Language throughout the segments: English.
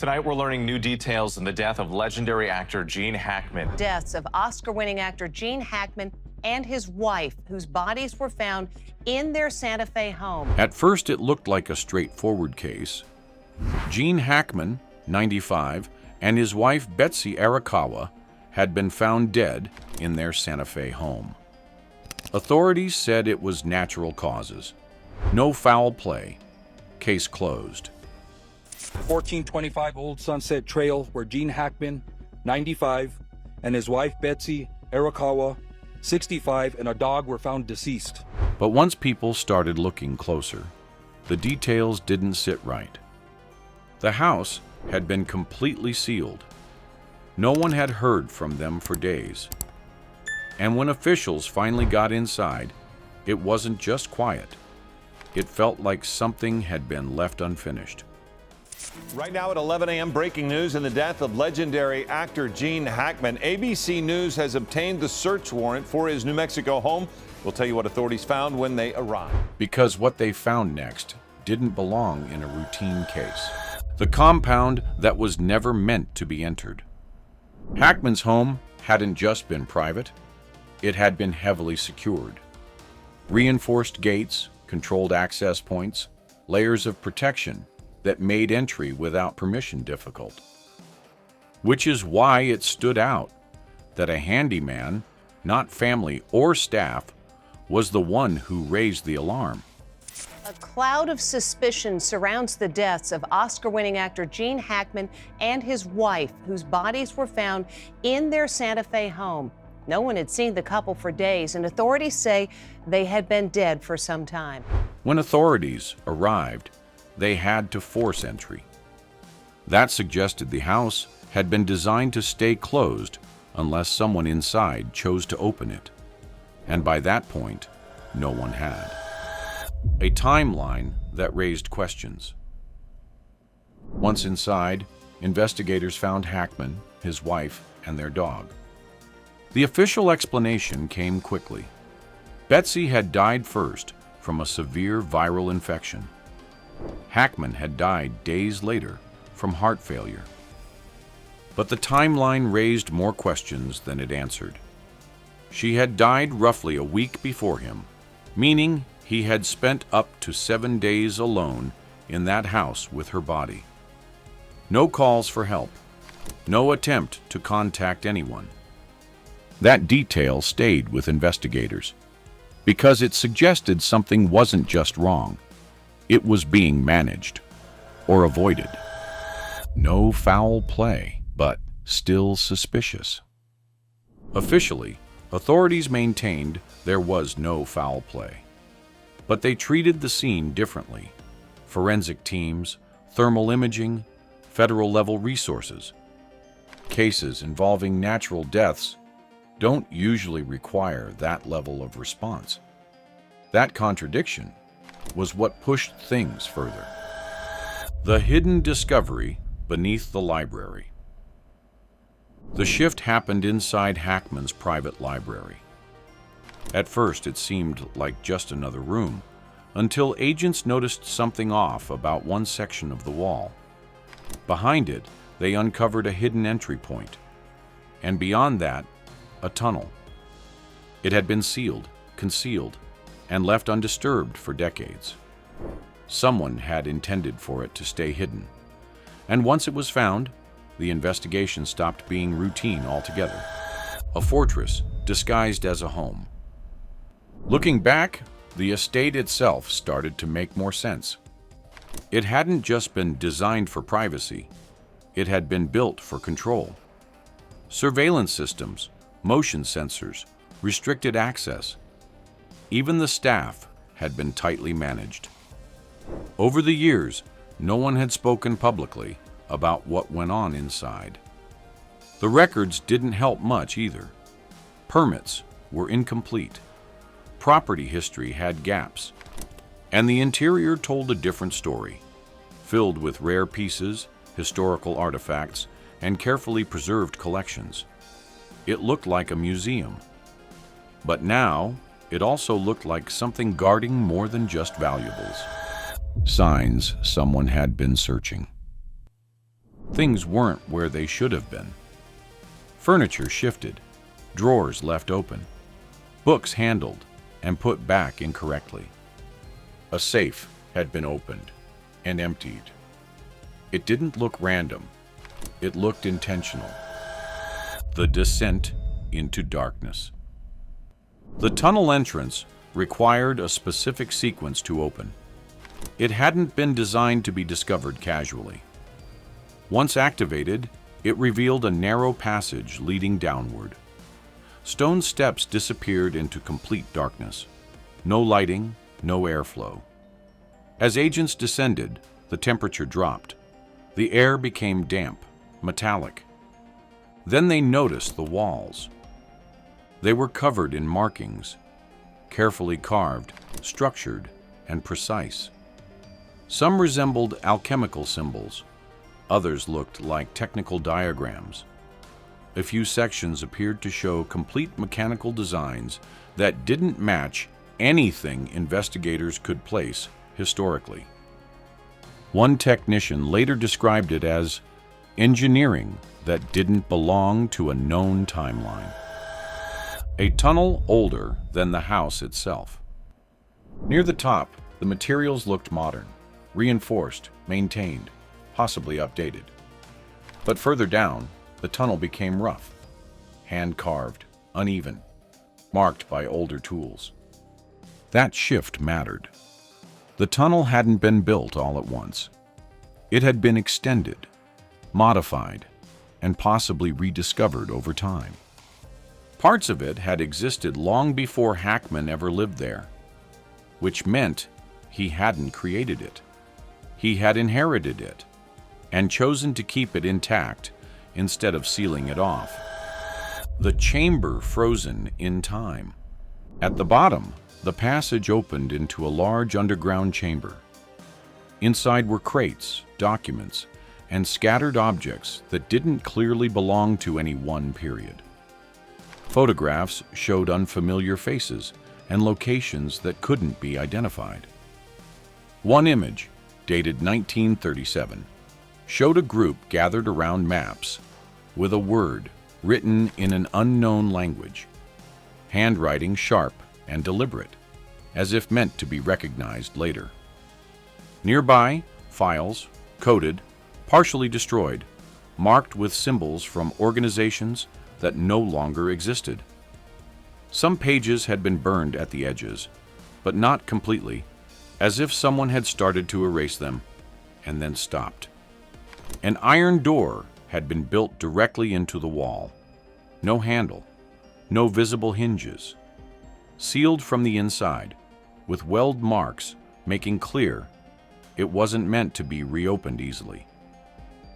Tonight, we're learning new details in the death of legendary actor Gene Hackman. Deaths of Oscar-winning actor Gene Hackman and his wife, whose bodies were found in their Santa Fe home. At first, it looked like a straightforward case. Gene Hackman, 95, and his wife Betsy Arakawa had been found dead in their Santa Fe home. Authorities said it was natural causes. No foul play. Case closed. 1425 Old Sunset Trail, where Gene Hackman, 95, and his wife Betsy Arakawa, 65, and a dog were found deceased. But once people started looking closer, the details didn't sit right. The house had been completely sealed. No one had heard from them for days. And when officials finally got inside, it wasn't just quiet. It felt like something had been left unfinished. Right now at 11 a.m., breaking news in the death of legendary actor Gene Hackman. ABC News has obtained the search warrant for his New Mexico home. We'll tell you what authorities found when they arrived. Because what they found next didn't belong in a routine case. The compound that was never meant to be entered. Hackman's home hadn't just been private, it had been heavily secured. Reinforced gates, controlled access points, layers of protection that made entry without permission difficult. Which is why it stood out that a handyman, not family or staff, was the one who raised the alarm. A cloud of suspicion surrounds the deaths of Oscar-winning actor Gene Hackman and his wife, whose bodies were found in their Santa Fe home. No one had seen the couple for days, and authorities say they had been dead for some time. When authorities arrived, they had to force entry. That suggested the house had been designed to stay closed unless someone inside chose to open it. And by that point, no one had. A timeline that raised questions. Once inside, investigators found Hackman, his wife, and their dog. The official explanation came quickly. Betsy had died first from a severe viral infection. Hackman had died days later from heart failure. But the timeline raised more questions than it answered. She had died roughly a week before him, meaning he had spent up to 7 days alone in that house with her body. No calls for help, no attempt to contact anyone. That detail stayed with investigators because it suggested something wasn't just wrong. It was being managed or avoided. No foul play, but still suspicious. Officially, authorities maintained there was no foul play. But they treated the scene differently. Forensic teams, thermal imaging, federal-level resources. Cases involving natural deaths don't usually require that level of response. That contradiction was what pushed things further. The hidden discovery beneath the library. The shift happened inside Hackman's private library. At first, it seemed like just another room, until agents noticed something off about one section of the wall. Behind it, they uncovered a hidden entry point, and beyond that, a tunnel. It had been sealed, concealed, and left undisturbed for decades. Someone had intended for it to stay hidden, and once it was found, the investigation stopped being routine altogether. A fortress disguised as a home. Looking back, the estate itself started to make more sense. It hadn't just been designed for privacy, it had been built for control. Surveillance systems, motion sensors, restricted access. Even the staff had been tightly managed. Over the years, no one had spoken publicly about what went on inside. The records didn't help much either. Permits were incomplete. Property history had gaps. And the interior told a different story, filled with rare pieces, historical artifacts, and carefully preserved collections. It looked like a museum. But now, it also looked like something guarding more than just valuables. Signs someone had been searching. Things weren't where they should have been. Furniture shifted, drawers left open, books handled and put back incorrectly. A safe had been opened and emptied. It didn't look random. It looked intentional. The descent into darkness. The tunnel entrance required a specific sequence to open. It hadn't been designed to be discovered casually. Once activated, it revealed a narrow passage leading downward. Stone steps disappeared into complete darkness. No lighting, no airflow. As agents descended, the temperature dropped. The air became damp, metallic. Then they noticed the walls. They were covered in markings, carefully carved, structured, and precise. Some resembled alchemical symbols. Others looked like technical diagrams. A few sections appeared to show complete mechanical designs that didn't match anything investigators could place historically. One technician later described it as engineering that didn't belong to a known timeline. A tunnel older than the house itself. Near the top, the materials looked modern, reinforced, maintained, possibly updated. But further down, the tunnel became rough, hand-carved, uneven, marked by older tools. That shift mattered. The tunnel hadn't been built all at once. It had been extended, modified, and possibly rediscovered over time. Parts of it had existed long before Hackman ever lived there, which meant he hadn't created it. He had inherited it and chosen to keep it intact instead of sealing it off. The chamber frozen in time. At the bottom, the passage opened into a large underground chamber. Inside were crates, documents, and scattered objects that didn't clearly belong to any one period. Photographs showed unfamiliar faces and locations that couldn't be identified. One image, dated 1937, showed a group gathered around maps with a word written in an unknown language, handwriting sharp and deliberate, as if meant to be recognized later. Nearby, files, coded, partially destroyed, marked with symbols from organizations that no longer existed. Some pages had been burned at the edges, but not completely, as if someone had started to erase them and then stopped. An iron door had been built directly into the wall. No handle, no visible hinges. Sealed from the inside, with weld marks making clear it wasn't meant to be reopened easily.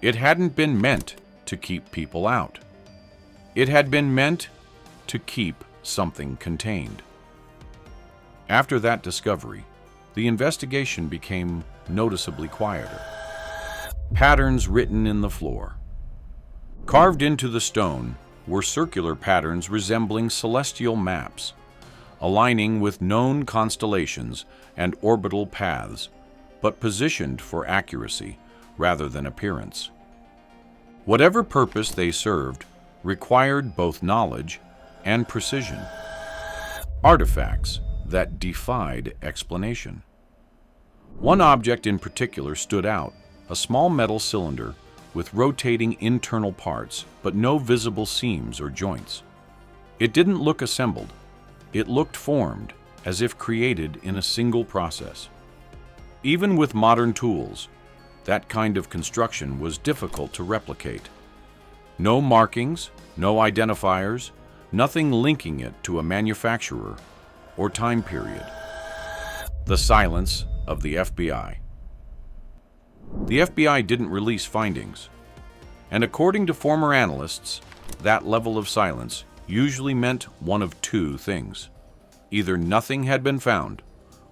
It hadn't been meant to keep people out. It had been meant to keep something contained. After that discovery, the investigation became noticeably quieter. Patterns written in the floor. Carved into the stone were circular patterns resembling celestial maps, aligning with known constellations and orbital paths, but positioned for accuracy rather than appearance. Whatever purpose they served required both knowledge and precision. Artifacts that defied explanation. One object in particular stood out, a small metal cylinder with rotating internal parts, but no visible seams or joints. It didn't look assembled. It looked formed, as if created in a single process. Even with modern tools, that kind of construction was difficult to replicate. No markings, no identifiers, nothing linking it to a manufacturer or time period. The silence of the FBI. The FBI didn't release findings, and according to former analysts, that level of silence usually meant one of two things. Either nothing had been found,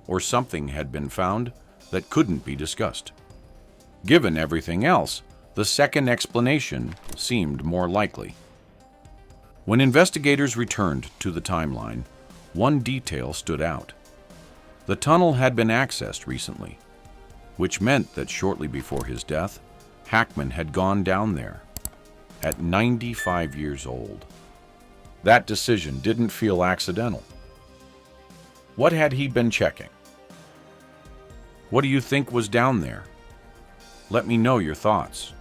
or something had been found that couldn't be discussed. Given everything else, the second explanation seemed more likely. When investigators returned to the timeline, one detail stood out. The tunnel had been accessed recently, which meant that shortly before his death, Hackman had gone down there at 95 years old. That decision didn't feel accidental. What had he been checking? What do you think was down there? Let me know your thoughts.